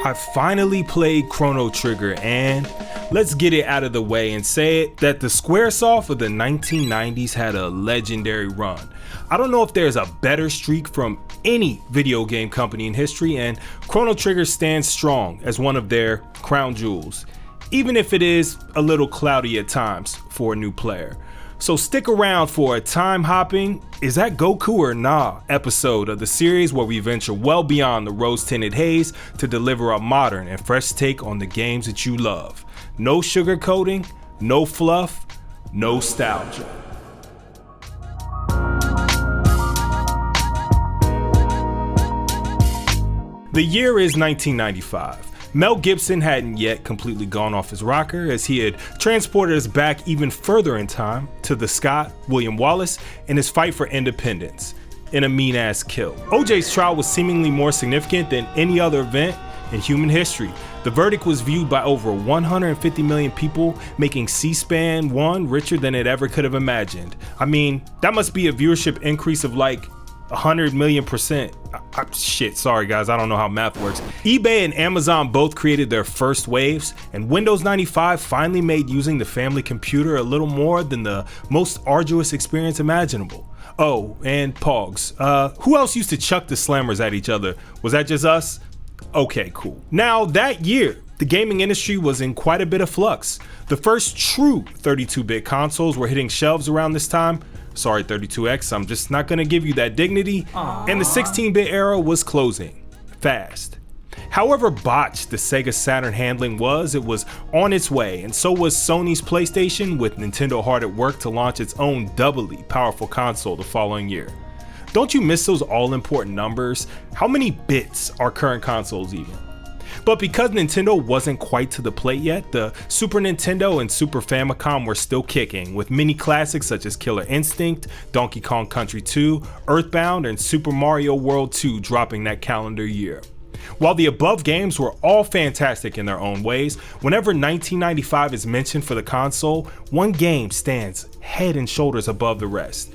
I finally played Chrono Trigger, and let's get it out of the way and say it that the Squaresoft of the 1990s had a legendary run. I don't know if there's a better streak from any video game company in history, and Chrono Trigger stands strong as one of their crown jewels, even if it is a little cloudy at times for a new player. So stick around for a time hopping, is that Goku or nah episode of the series where we venture well beyond the rose-tinted haze to deliver a modern and fresh take on the games that you love. No sugarcoating, no fluff, no nostalgia. The year is 1995. Mel Gibson hadn't yet completely gone off his rocker, as he had transported us back even further in time to the Scott William Wallace and his fight for independence in a mean-ass kill. OJ's trial was seemingly more significant than any other event in human history. The verdict was viewed by over 150 million people, making C-SPAN 1 richer than it ever could have imagined. I mean, that must be a viewership increase of like 100 million percent. Shit, sorry guys, I don't know how math works. eBay and Amazon both created their first waves, and Windows 95 finally made using the family computer a little more than the most arduous experience imaginable. Oh, and Pogs. Who else used to chuck the slammers at each other? Was that just us? Okay, cool. Now that year, the gaming industry was in quite a bit of flux. The first true 32-bit consoles were hitting shelves around this time. Sorry 32X, I'm just not gonna give you that dignity. Aww. And the 16-bit era was closing fast. However botched the Sega Saturn handling was, it was on its way, and so was Sony's PlayStation, with Nintendo hard at work to launch its own doubly powerful console the following year. Don't you miss those all-important numbers? How many bits are current consoles even? But because Nintendo wasn't quite to the plate yet, the Super Nintendo and Super Famicom were still kicking, with many classics such as Killer Instinct, Donkey Kong Country 2, Earthbound, and Super Mario World 2 dropping that calendar year. While the above games were all fantastic in their own ways, whenever 1995 is mentioned for the console, one game stands head and shoulders above the rest.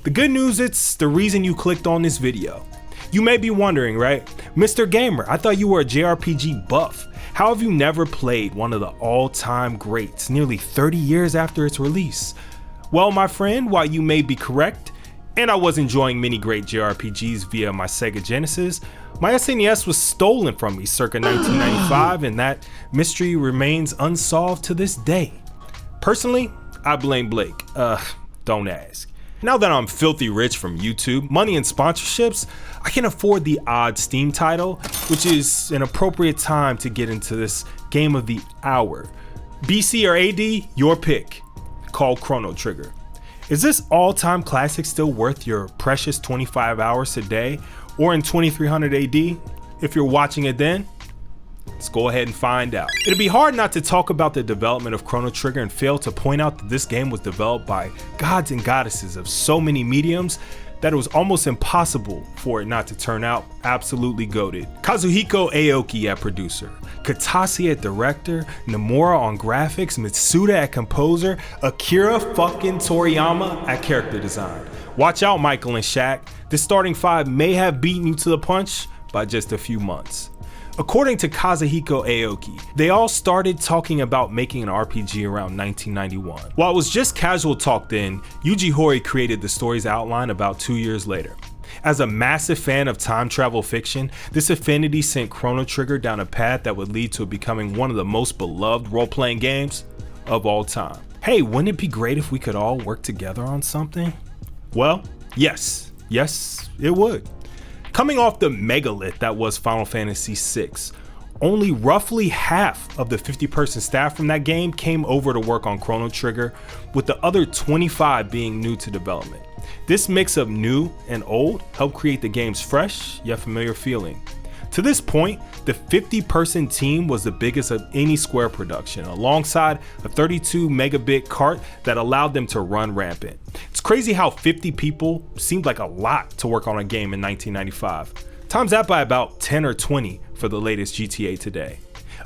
The good news, it's the reason you clicked on this video. You may be wondering, right? Mr. Gamer, I thought you were a JRPG buff. How have you never played one of the all-time greats nearly 30 years after its release? Well, my friend, while you may be correct, and I was enjoying many great JRPGs via my Sega Genesis, my SNES was stolen from me circa 1995, and that mystery remains unsolved to this day. Personally, I blame Blake. Don't ask. Now that I'm filthy rich from YouTube, money, and sponsorships, I can afford the odd Steam title, which is an appropriate time to get into this game of the hour. BC or AD, your pick, called Chrono Trigger. Is this all-time classic still worth your precious 25 hours today, or in 2300 AD? If you're watching it then, let's go ahead and find out. It'd be hard not to talk about the development of Chrono Trigger and fail to point out that this game was developed by gods and goddesses of so many mediums that it was almost impossible for it not to turn out absolutely goated. Kazuhiko Aoki at producer, Katase at director, Nomura on graphics, Mitsuda at composer, Akira fucking Toriyama at character design. Watch out, Michael and Shaq. This starting five may have beaten you to the punch by just a few months. According to Kazuhiko Aoki, they all started talking about making an RPG around 1991. While it was just casual talk then, Yuji Horii created the story's outline about 2 years later. As a massive fan of time travel fiction, this affinity sent Chrono Trigger down a path that would lead to it becoming one of the most beloved role-playing games of all time. Hey, wouldn't it be great if we could all work together on something? Well, yes, it would. Coming off the megalith that was Final Fantasy VI, only roughly half of the 50-person staff from that game came over to work on Chrono Trigger, with the other 25 being new to development. This mix of new and old helped create the game's fresh yet familiar feeling. To this point, the 50-person team was the biggest of any Square production, alongside a 32 megabit cart that allowed them to run rampant. It's crazy how 50 people seemed like a lot to work on a game in 1995. Times that by about 10 or 20 for the latest GTA today.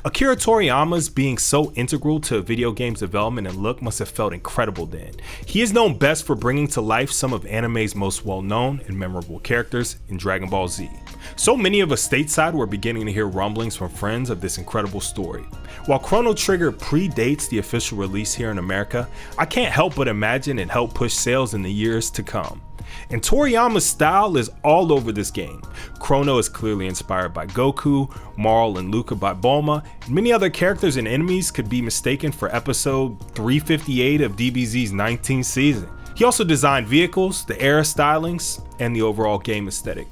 Akira Toriyama's being so integral to video games development and look must have felt incredible then. He is known best for bringing to life some of anime's most well-known and memorable characters in Dragon Ball Z. So many of us stateside were beginning to hear rumblings from friends of this incredible story. While Chrono Trigger predates the official release here in America, I can't help but imagine it helped push sales in the years to come. And Toriyama's style is all over this game. Chrono is clearly inspired by Goku, Marl and Luca by Bulma, and many other characters and enemies could be mistaken for episode 358 of DBZ's 19th season. He also designed vehicles, the era stylings, and the overall game aesthetic.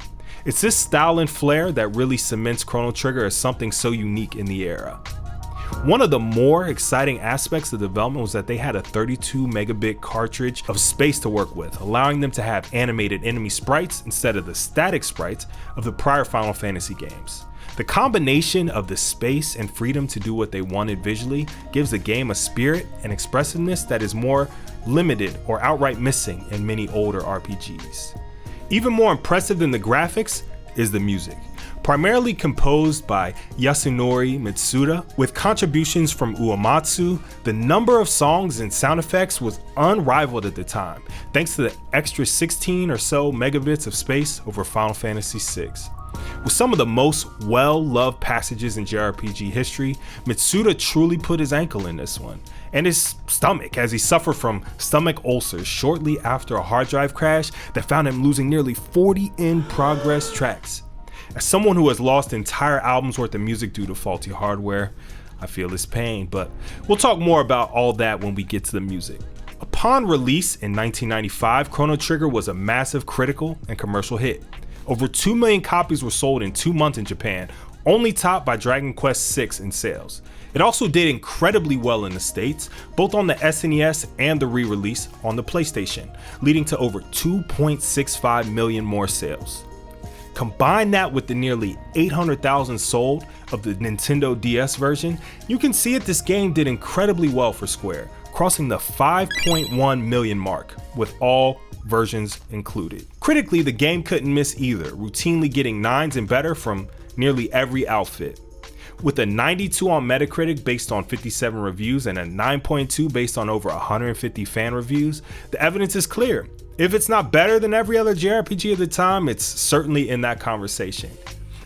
It's this style and flair that really cements Chrono Trigger as something so unique in the era. One of the more exciting aspects of the development was that they had a 32 megabit cartridge of space to work with, allowing them to have animated enemy sprites instead of the static sprites of the prior Final Fantasy games. The combination of the space and freedom to do what they wanted visually gives the game a spirit and expressiveness that is more limited or outright missing in many older RPGs. Even more impressive than the graphics is the music. Primarily composed by Yasunori Mitsuda, with contributions from Uematsu, the number of songs and sound effects was unrivaled at the time, thanks to the extra 16 or so megabits of space over Final Fantasy VI. With some of the most well-loved passages in JRPG history, Mitsuda truly put his ankle in this one, and his stomach, as he suffered from stomach ulcers shortly after a hard drive crash that found him losing nearly 40 in-progress tracks. As someone who has lost entire albums worth of music due to faulty hardware, I feel his pain, but we'll talk more about all that when we get to the music. Upon release in 1995, Chrono Trigger was a massive critical and commercial hit. Over 2 million copies were sold in 2 months in Japan, only topped by Dragon Quest VI in sales. It also did incredibly well in the States, both on the SNES and the re-release on the PlayStation, leading to over 2.65 million more sales. Combine that with the nearly 800,000 sold of the Nintendo DS version, you can see that this game did incredibly well for Square, crossing the 5.1 million mark, with all versions included. Critically, the game couldn't miss either, routinely getting 9s and better from nearly every outfit. With a 92 on Metacritic based on 57 reviews and a 9.2 based on over 150 fan reviews, the evidence is clear. If it's not better than every other JRPG of the time, it's certainly in that conversation.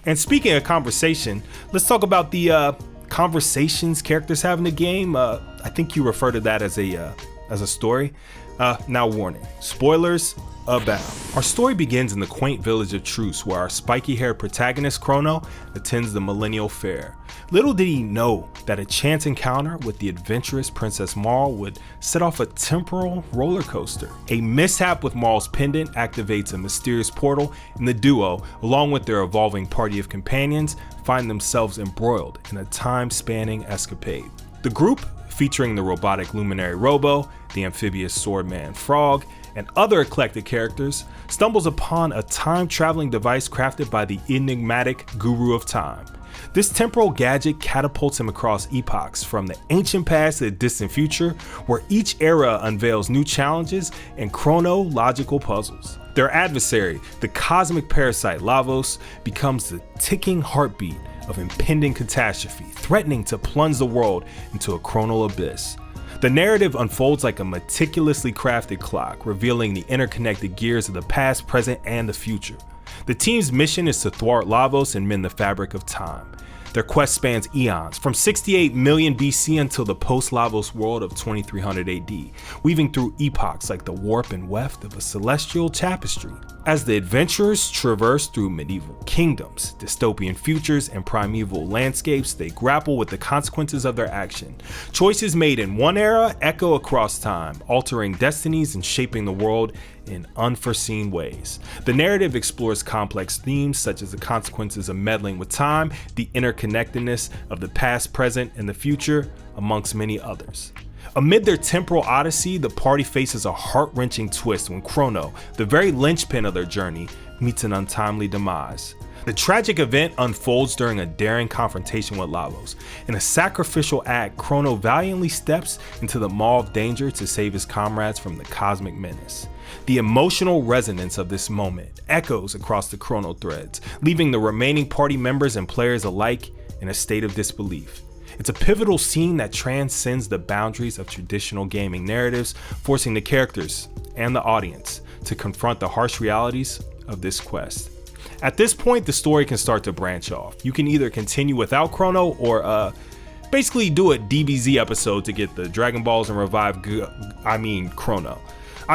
And speaking of conversation, let's talk about the conversations characters have in the game. I think you refer to that as a story. Now warning, spoilers abound. Our story begins in the quaint village of Truce, where our spiky-haired protagonist Chrono attends the Millennial Fair. Little did he know that a chance encounter with the adventurous Princess Marl would set off a temporal roller coaster. A mishap with Marl's pendant activates a mysterious portal, and the duo, along with their evolving party of companions, find themselves embroiled in a time-spanning escapade. The group, featuring the robotic luminary Robo, the amphibious swordman Frog, and other eclectic characters, stumbles upon a time-traveling device crafted by the enigmatic Guru of Time. This temporal gadget catapults him across epochs, from the ancient past to the distant future, where each era unveils new challenges and chronological puzzles. Their adversary, the cosmic parasite Lavos, becomes the ticking heartbeat of impending catastrophe, threatening to plunge the world into a chronal abyss. The narrative unfolds like a meticulously crafted clock, revealing the interconnected gears of the past, present, and the future. The team's mission is to thwart Lavos and mend the fabric of time. Their quest spans eons, from 68 million BC until the post-Lavos world of 2300 AD, weaving through epochs like the warp and weft of a celestial tapestry. As the adventurers traverse through medieval kingdoms, dystopian futures, and primeval landscapes, they grapple with the consequences of their action. Choices made in one era echo across time, altering destinies and shaping the world in unforeseen ways. The narrative explores complex themes such as the consequences of meddling with time, the interconnectedness of the past, present, and the future, amongst many others. Amid their temporal odyssey, the party faces a heart-wrenching twist when Chrono, the very linchpin of their journey, meets an untimely demise. The tragic event unfolds during a daring confrontation with Lavos. In a sacrificial act, Chrono valiantly steps into the maw of danger to save his comrades from the cosmic menace. The emotional resonance of this moment echoes across the Chrono threads, leaving the remaining party members and players alike in a state of disbelief. It's a pivotal scene that transcends the boundaries of traditional gaming narratives, forcing the characters and the audience to confront the harsh realities of this quest. At this point, the story can start to branch off. You can either continue without Chrono or basically do a DBZ episode to get the Dragon Balls and revive Chrono.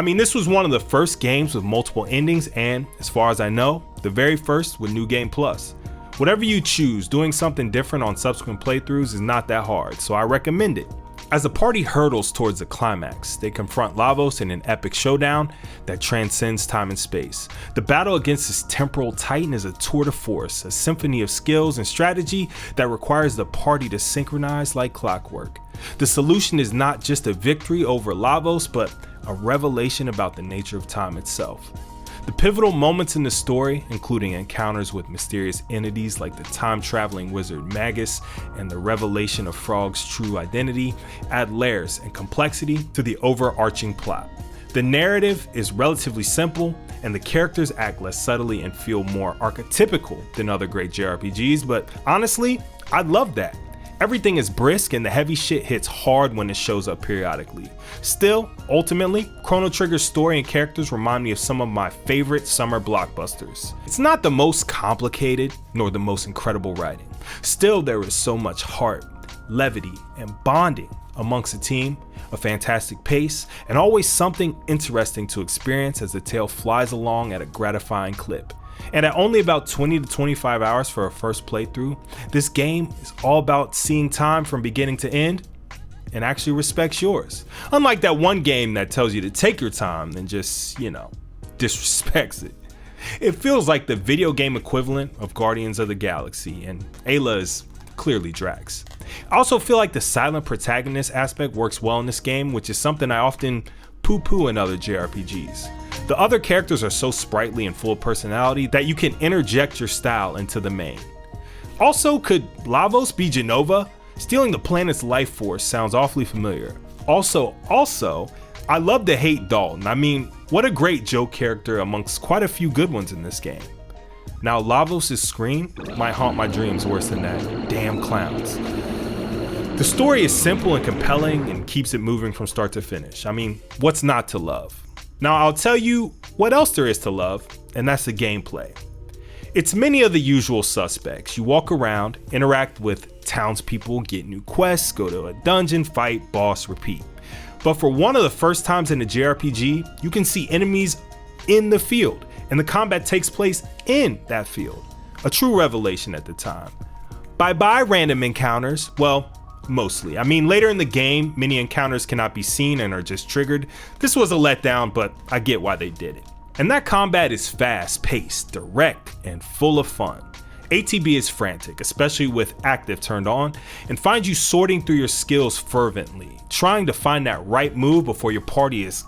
This was one of the first games with multiple endings and, as far as I know, the very first with New Game Plus. Whatever you choose, doing something different on subsequent playthroughs is not that hard, so I recommend it. As the party hurtles towards the climax, they confront Lavos in an epic showdown that transcends time and space. The battle against this temporal titan is a tour de force, a symphony of skills and strategy that requires the party to synchronize like clockwork. The solution is not just a victory over Lavos, but a revelation about the nature of time itself. The pivotal moments in the story, including encounters with mysterious entities like the time-traveling wizard Magus and the revelation of Frog's true identity, add layers and complexity to the overarching plot. The narrative is relatively simple, and the characters act less subtly and feel more archetypical than other great JRPGs, but honestly, I love that. Everything is brisk and the heavy shit hits hard when it shows up periodically. Still, ultimately, Chrono Trigger's story and characters remind me of some of my favorite summer blockbusters. It's not the most complicated, nor the most incredible writing. Still, there is so much heart, levity, and bonding amongst the team, a fantastic pace, and always something interesting to experience as the tale flies along at a gratifying clip. And at only about 20 to 25 hours for a first playthrough, this game is all about seeing time from beginning to end and actually respects yours. Unlike that one game that tells you to take your time and just, disrespects it. It feels like the video game equivalent of Guardians of the Galaxy, and Ayla is clearly Drax. I also feel like the silent protagonist aspect works well in this game, which is something I often poo-poo in other JRPGs. The other characters are so sprightly and full of personality that you can interject your style into the main. Also, could Lavos be Genova? Stealing the planet's life force sounds awfully familiar. Also, I love to hate Dalton. What a great joke character amongst quite a few good ones in this game. Now, Lavos' scream might haunt my dreams worse than that. Damn clowns. The story is simple and compelling and keeps it moving from start to finish. What's not to love? Now I'll tell you what else there is to love, and that's the gameplay. It's many of the usual suspects. You walk around, interact with townspeople, get new quests, go to a dungeon, fight, boss, repeat. But for one of the first times in a JRPG, you can see enemies in the field, and the combat takes place in that field. A true revelation at the time. Bye-bye random encounters, well, mostly. Later in the game, many encounters cannot be seen and are just triggered. This was a letdown, but I get why they did it. And that combat is fast-paced, direct, and full of fun. ATB is frantic, especially with active turned on, and finds you sorting through your skills fervently, trying to find that right move before your party is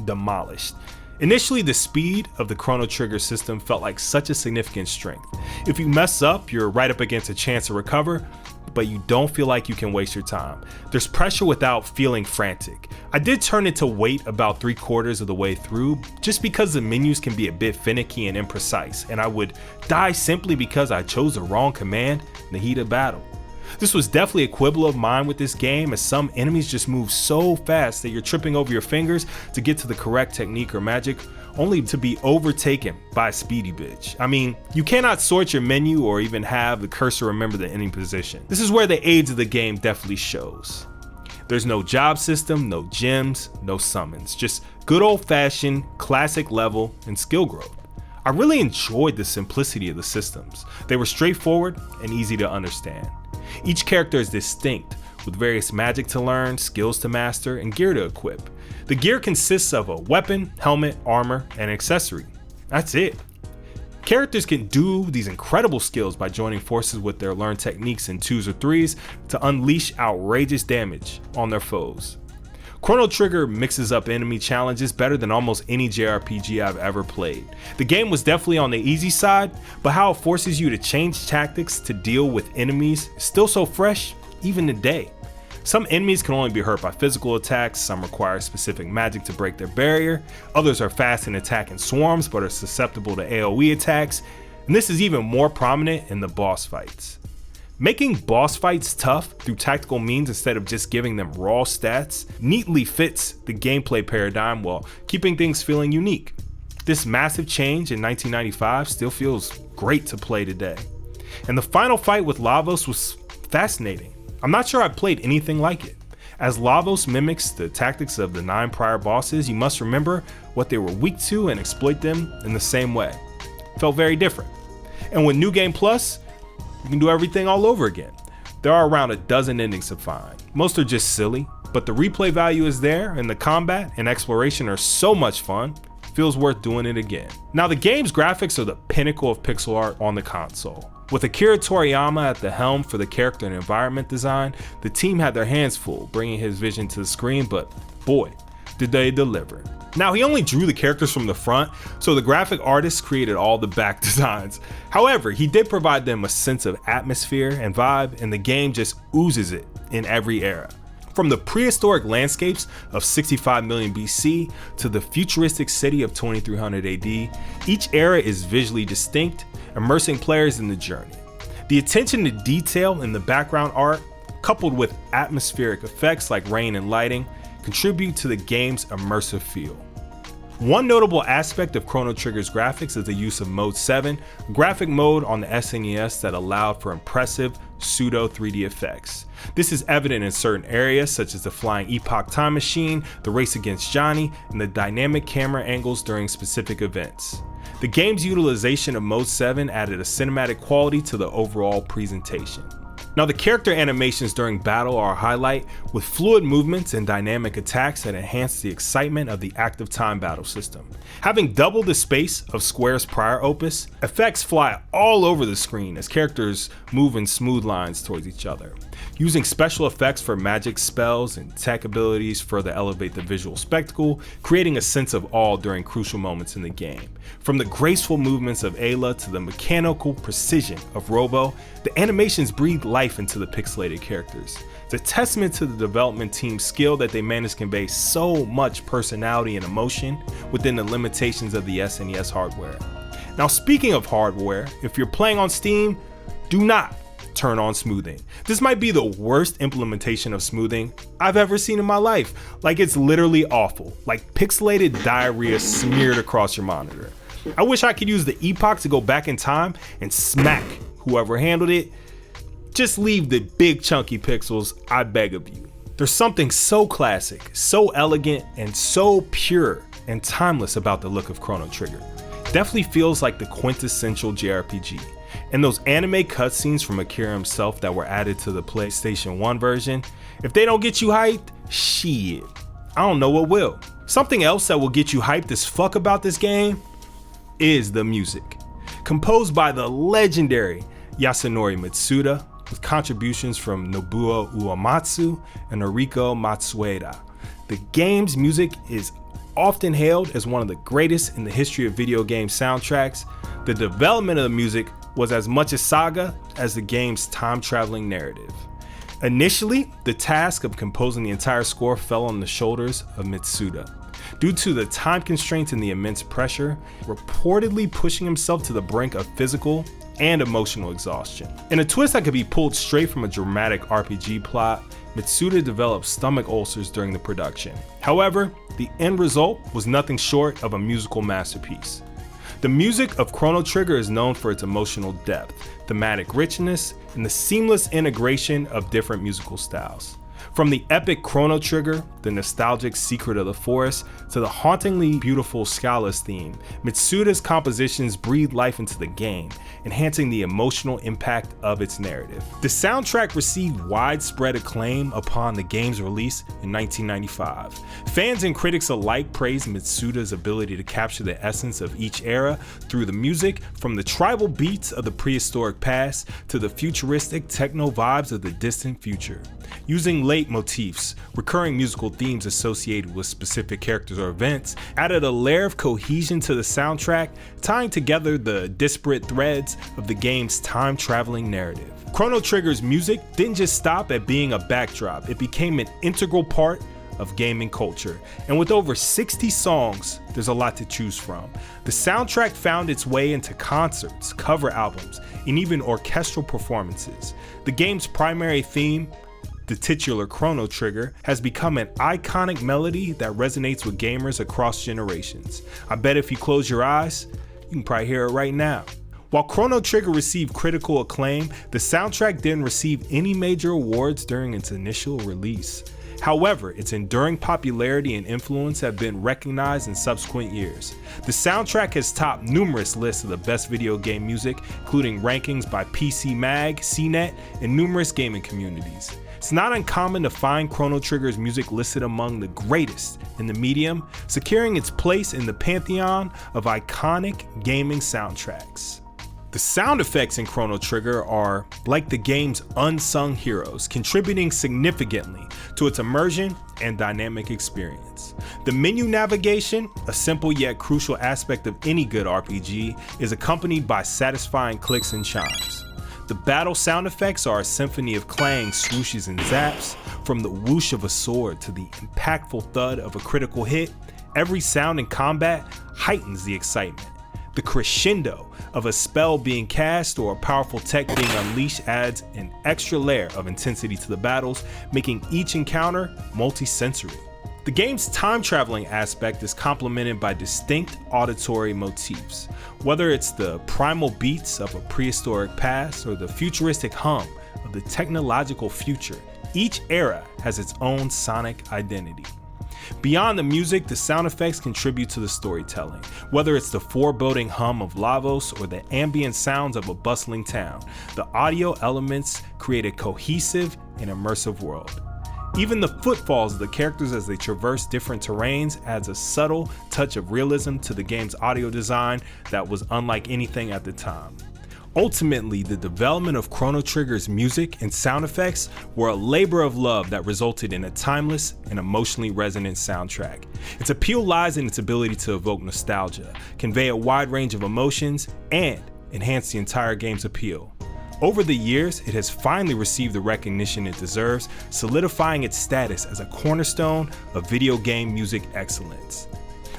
demolished. Initially, the speed of the Chrono Trigger system felt like such a significant strength. If you mess up, you're right up against a chance to recover, but you don't feel like you can waste your time. There's pressure without feeling frantic. I did turn it to wait about 3/4 of the way through, just because the menus can be a bit finicky and imprecise, and I would die simply because I chose the wrong command in the heat of battle. This was definitely a quibble of mine with this game, as some enemies just move so fast that you're tripping over your fingers to get to the correct technique or magic, only to be overtaken by a speedy bitch. You cannot sort your menu or even have the cursor remember the ending position. This is where the aids of the game definitely shows. There's no job system, no gems, no summons, just good old-fashioned classic level and skill growth. I really enjoyed the simplicity of the systems. They were straightforward and easy to understand. Each character is distinct, with various magic to learn, skills to master, and gear to equip. The gear consists of a weapon, helmet, armor, and accessory. That's it. Characters can do these incredible skills by joining forces with their learned techniques in 2s or 3s to unleash outrageous damage on their foes. Chrono Trigger mixes up enemy challenges better than almost any JRPG I've ever played. The game was definitely on the easy side, but how it forces you to change tactics to deal with enemies is still so fresh, even today. Some enemies can only be hurt by physical attacks, some require specific magic to break their barrier, others are fast and attack in swarms but are susceptible to AoE attacks, and this is even more prominent in the boss fights. Making boss fights tough through tactical means instead of just giving them raw stats neatly fits the gameplay paradigm while keeping things feeling unique. This massive change in 1995 still feels great to play today. And the final fight with Lavos was fascinating. I'm not sure I've played anything like it. As Lavos mimics the tactics of the 9 prior bosses, you must remember what they were weak to and exploit them in the same way. Felt very different. And with New Game Plus, you can do everything all over again. There are around a dozen endings to find. Most are just silly, but the replay value is there, and the combat and exploration are so much fun, feels worth doing it again. Now, the game's graphics are the pinnacle of pixel art on the console. With Akira Toriyama at the helm for the character and environment design, the team had their hands full bringing his vision to the screen, but boy, did they deliver. Now, he only drew the characters from the front, so the graphic artists created all the back designs. However, he did provide them a sense of atmosphere and vibe, and the game just oozes it in every era. From the prehistoric landscapes of 65 million BC to the futuristic city of 2300 AD, each era is visually distinct, immersing players in the journey. The attention to detail in the background art, coupled with atmospheric effects like rain and lighting, contribute to the game's immersive feel. One notable aspect of Chrono Trigger's graphics is the use of Mode 7, a graphic mode on the SNES that allowed for impressive pseudo 3D effects. This is evident in certain areas such as the flying Epoch time machine, the race against Johnny, and the dynamic camera angles during specific events. The game's utilization of Mode 7 added a cinematic quality to the overall presentation. Now, the character animations during battle are a highlight, with fluid movements and dynamic attacks that enhance the excitement of the active time battle system. Having double the space of Square's prior opus, effects fly all over the screen as characters move in smooth lines towards each other. Using special effects for magic spells and tech abilities further elevate the visual spectacle, creating a sense of awe during crucial moments in the game. From the graceful movements of Ayla to the mechanical precision of Robo, the animations breathe life into the pixelated characters. It's a testament to the development team's skill that they managed to convey so much personality and emotion within the limitations of the SNES hardware. Now, speaking of hardware, if you're playing on Steam, do not turn on smoothing. This might be the worst implementation of smoothing I've ever seen in my life. Like, it's literally awful, like pixelated diarrhea smeared across your monitor. I wish I could use the Epoch to go back in time and smack whoever handled it. Just leave the big chunky pixels, I beg of you. There's something so classic, so elegant, and so pure and timeless about the look of Chrono Trigger. Definitely feels like the quintessential JRPG. And those anime cutscenes from Akira himself that were added to the PlayStation 1 version, if they don't get you hyped, shit, I don't know what will. Something else that will get you hyped as fuck about this game is the music. Composed by the legendary Yasunori Mitsuda, with contributions from Nobuo Uematsu and Noriko Matsueda. The game's music is often hailed as one of the greatest in the history of video game soundtracks. The development of the music was as much a saga as the game's time-traveling narrative. Initially, the task of composing the entire score fell on the shoulders of Mitsuda, due to the time constraints and the immense pressure, reportedly pushing himself to the brink of physical and emotional exhaustion. In a twist that could be pulled straight from a dramatic RPG plot, Mitsuda developed stomach ulcers during the production. However, the end result was nothing short of a musical masterpiece. The music of Chrono Trigger is known for its emotional depth, thematic richness, and the seamless integration of different musical styles. From the epic Chrono Trigger, the nostalgic Secret of the Forest, to the hauntingly beautiful Scala's theme, Mitsuda's compositions breathe life into the game, enhancing the emotional impact of its narrative. The soundtrack received widespread acclaim upon the game's release in 1995. Fans and critics alike praised Mitsuda's ability to capture the essence of each era through the music, from the tribal beats of the prehistoric past to the futuristic techno vibes of the distant future. Using leitmotifs, recurring musical themes associated with specific characters or events, added a layer of cohesion to the soundtrack, tying together the disparate threads of the game's time-traveling narrative. Chrono Trigger's music didn't just stop at being a backdrop, it became an integral part of gaming culture. And with over 60 songs, there's a lot to choose from. The soundtrack found its way into concerts, cover albums, and even orchestral performances. The game's primary theme, the titular Chrono Trigger, has become an iconic melody that resonates with gamers across generations. I bet if you close your eyes, you can probably hear it right now. While Chrono Trigger received critical acclaim, the soundtrack didn't receive any major awards during its initial release. However, its enduring popularity and influence have been recognized in subsequent years. The soundtrack has topped numerous lists of the best video game music, including rankings by PC Mag, CNET, and numerous gaming communities. It's not uncommon to find Chrono Trigger's music listed among the greatest in the medium, securing its place in the pantheon of iconic gaming soundtracks. The sound effects in Chrono Trigger are like the game's unsung heroes, contributing significantly to its immersion and dynamic experience. The menu navigation, a simple yet crucial aspect of any good RPG, is accompanied by satisfying clicks and chimes. The battle sound effects are a symphony of clangs, swooshes, and zaps. From the whoosh of a sword to the impactful thud of a critical hit, every sound in combat heightens the excitement. The crescendo of a spell being cast or a powerful tech being unleashed adds an extra layer of intensity to the battles, making each encounter multi-sensory. The game's time-traveling aspect is complemented by distinct auditory motifs. Whether it's the primal beats of a prehistoric past or the futuristic hum of the technological future, each era has its own sonic identity. Beyond the music, the sound effects contribute to the storytelling. Whether it's the foreboding hum of Lavos or the ambient sounds of a bustling town, the audio elements create a cohesive and immersive world. Even the footfalls of the characters as they traverse different terrains adds a subtle touch of realism to the game's audio design that was unlike anything at the time. Ultimately, the development of Chrono Trigger's music and sound effects were a labor of love that resulted in a timeless and emotionally resonant soundtrack. Its appeal lies in its ability to evoke nostalgia, convey a wide range of emotions, and enhance the entire game's appeal. Over the years, it has finally received the recognition it deserves, solidifying its status as a cornerstone of video game music excellence.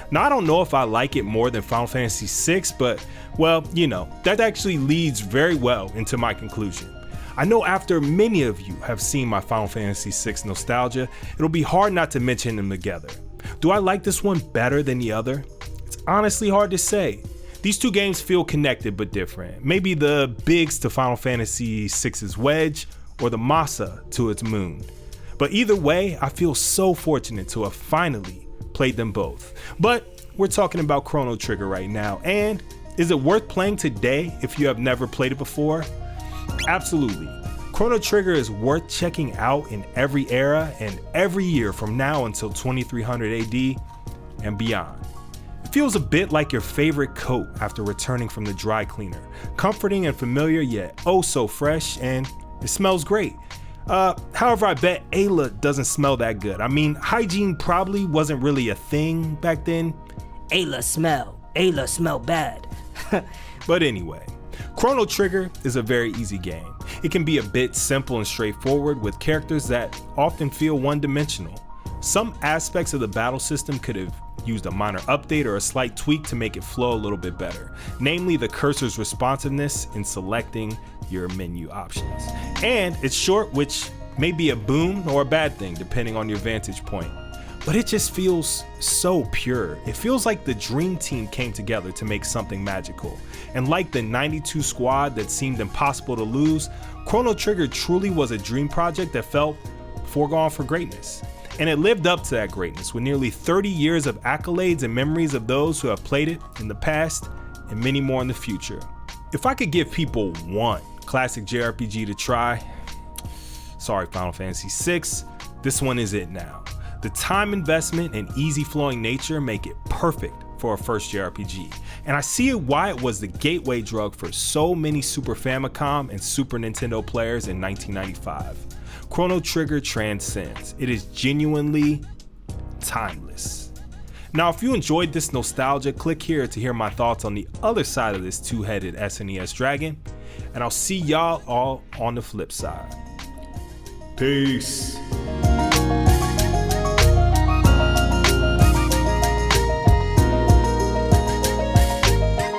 Now, I don't know if I like it more than Final Fantasy VI, but, well, you know, that actually leads very well into my conclusion. I know after many of you have seen my Final Fantasy VI nostalgia, it'll be hard not to mention them together. Do I like this one better than the other? It's honestly hard to say. These two games feel connected but different. Maybe the Biggs to Final Fantasy VI's Wedge, or the Masa to its Moon. But either way, I feel so fortunate to have finally played them both. But we're talking about Chrono Trigger right now, and is it worth playing today if you have never played it before? Absolutely. Chrono Trigger is worth checking out in every era and every year from now until 2300 AD and beyond. It feels a bit like your favorite coat after returning from the dry cleaner. Comforting and familiar, yet oh so fresh, and it smells great. However, I bet Ayla doesn't smell that good. I mean, hygiene probably wasn't really a thing back then. Ayla smell bad. But anyway, Chrono Trigger is a very easy game. It can be a bit simple and straightforward with characters that often feel one-dimensional. Some aspects of the battle system could have used a minor update or a slight tweak to make it flow a little bit better, namely the cursor's responsiveness in selecting your menu options. And it's short, which may be a boon or a bad thing depending on your vantage point. But it just feels so pure. It feels like the dream team came together to make something magical. And like the 92 squad that seemed impossible to lose, Chrono Trigger truly was a dream project that felt foregone for greatness. And it lived up to that greatness with nearly 30 years of accolades and memories of those who have played it in the past and many more in the future. If I could give people one classic JRPG to try, sorry Final Fantasy VI, this one is it now. The time investment and easy flowing nature make it perfect for a first JRPG, and I see why it was the gateway drug for so many Super Famicom and Super Nintendo players in 1995. Chrono Trigger transcends. It is genuinely timeless. Now, if you enjoyed this nostalgia, click here to hear my thoughts on the other side of this two-headed SNES dragon, and I'll see y'all all on the flip side. Peace.